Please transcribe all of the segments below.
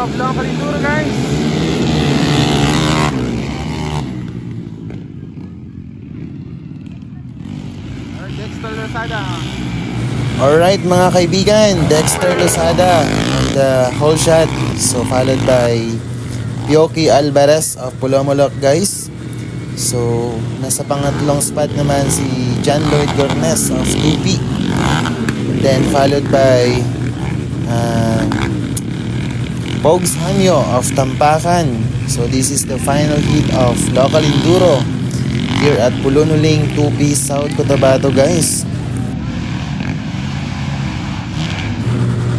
of Local Enduro, guys. Dexter Lozada. Alright mga kaibigan, Dexter Lozada on the whole shot. So followed by Pioki Alvarez of Pulomolok, guys. So nasa pangatlong spot naman si John Lloyd Gornes of Tupi. Then followed by Pogs Hamyo of Tampakan. So this is the final heat of Local Enduro here at Pulunuling, Tupi, South Cotabato, guys.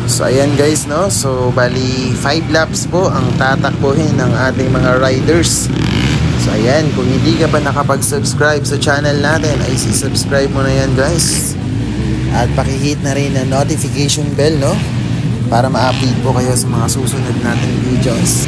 So ayan guys, no? So bali 5 laps po ang tatakbuhin ng ating mga riders. So ayan, kung hindi ka pa nakapag-subscribe sa channel natin ay subscribe mo na yan, guys. At pakihit na rin ang notification bell, no? Para ma-update po kayo sa mga susunod nating videos.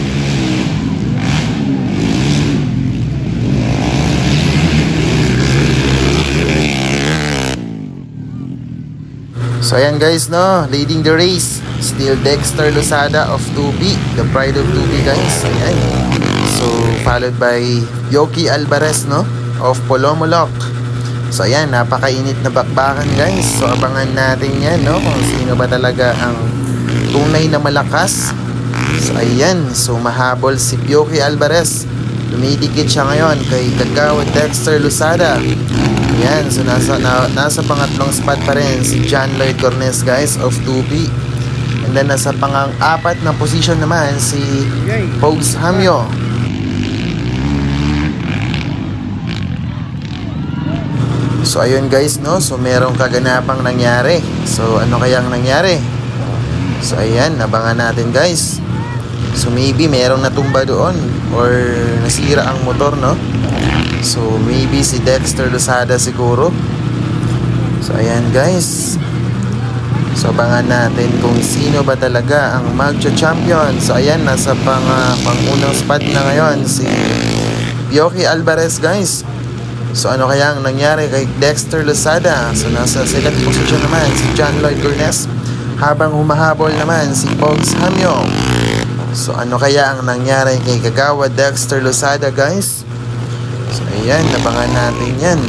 So ayan guys, no, leading the race still Dexter Lozada of Tupi, the pride of Tupi, guys. Ayan. So followed by Pioki Alvarez, no, of Pulomolok. So ayan, napakainit na bakbakan, guys. So abangan natin yan, no, kung sino ba talaga ang tunay na malakas. So ayan, so mahabol si Pioki Alvarez. Dumidikit siya ngayon kay Kagawad Dexter Lozada. Ayan, so nasa pangatlong spot pa rin si John Lloyd Gornes, guys, of Tupi. And then nasa pang-apat na position naman si Pogs Hamyo. So ayun guys, no, so merong kaganapang nangyari. So ano kayang nangyari? So ayan, abangan natin, guys. So maybe merong natumba doon or nasira ang motor, no? So maybe si Dexter Lozada siguro. So ayan guys, so abangan natin kung sino ba talaga ang magcha-champion. So ayan, nasa pangunang spot na ngayon si Pioki Alvarez, guys. So ano kaya ang nangyari kay Dexter Lozada? So nasa second position naman si John Lloyd Gornes, habang humahabol naman si Pogs Hamyo. So ano kaya ang nangyari kay Kagawad Dexter Lozada, guys? So ayan, nabangan natin yan.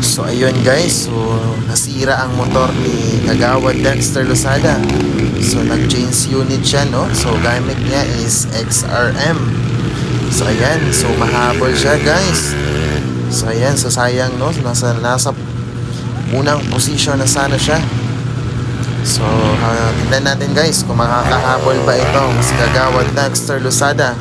So ayun guys, so nasira ang motor ni Kagawad Dexter Lozada. So nag-change unit siya, no? So gamit niya is XRM. So ayan, so mahabol siya, guys. So ayan, so sayang, no? Nasa unang position na sana siya. So tignan natin guys kung makakahabol ba itong si Kagawad Dexter Lozada.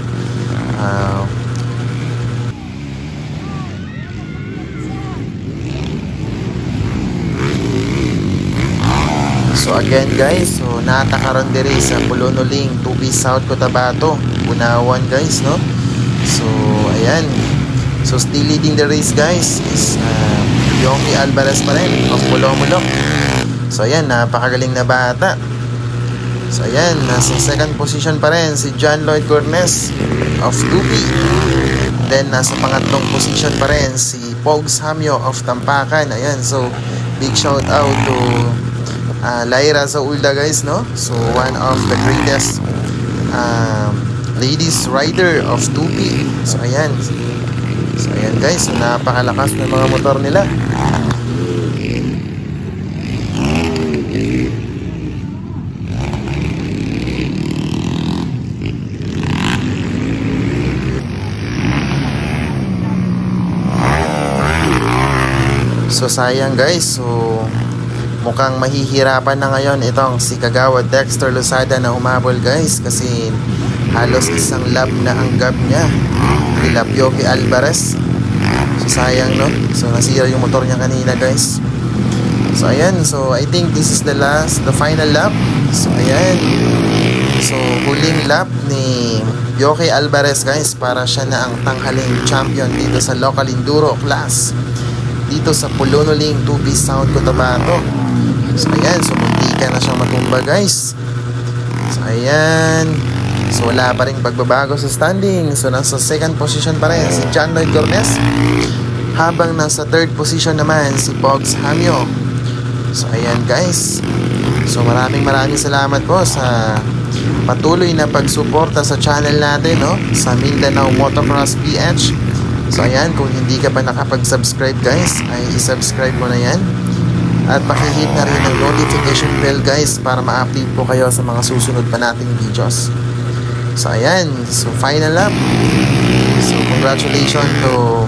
So again guys, so natakaroon diri sa Pulunuling, Tupi, South Cotabato, Bunawan, guys, no? So ayan, so still leading the race, guys, is Pioki Alvarez pa rin of Pulomolok. So ayan, napakagaling na bata. So ayan, nasa second position pa rin si John Lloyd Gornes of Tupi. Then nasa pangatlong position pa rin si Pogs Hamyo of Tampakan. Ayan, so big shout out to Lyra Zaulda, guys, no? So one of the greatest ladies rider of Tupi. So ayan, guys, so napakalakas ng mga motor nila. So sayang guys, so mukhang mahihirapan na ngayon itong si Kagawad Dexter Lozada na humabol, guys, kasi halos isang lap na ang gap niya kila Pioki Alvarez. So sayang, no? So nasira yung motor niya kanina, guys. So ayan, so I think this is the final lap. So ayan, so huling lap ni Pioki Alvarez, guys, para siya na ang tanghaling champion dito sa Local Enduro class dito sa Pulunuling, Tupi, South Cotabato. So ayan, so muntika na siyang matumba, guys. So ayan, so wala pa rin pagbabago sa standing. So nasa second position pa rin si John Lloyd Gornes, habang nasa third position naman si Pogs Hamyo. So ayan guys. So maraming salamat po sa patuloy na pagsuporta sa channel natin, no? Sa Mindanao Motocross PH. So ayan, kung hindi ka pa nakapag-subscribe guys, ay i-subscribe mo na yan. At pakihit na rin ang notification bell guys para ma-update po kayo sa mga susunod pa nating videos. So ayan, so final lap. So congratulations to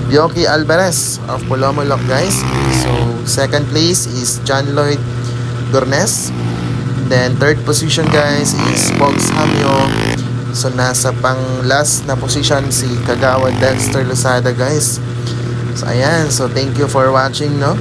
Bioki Alvarez of Polomolok guys. So second place is John Lloyd Dornes. Then third position guys is Pogs Hamyo. So nasa pang last na position si Kagawa Dexter Losada guys. So ayan, so thank you for watching, no?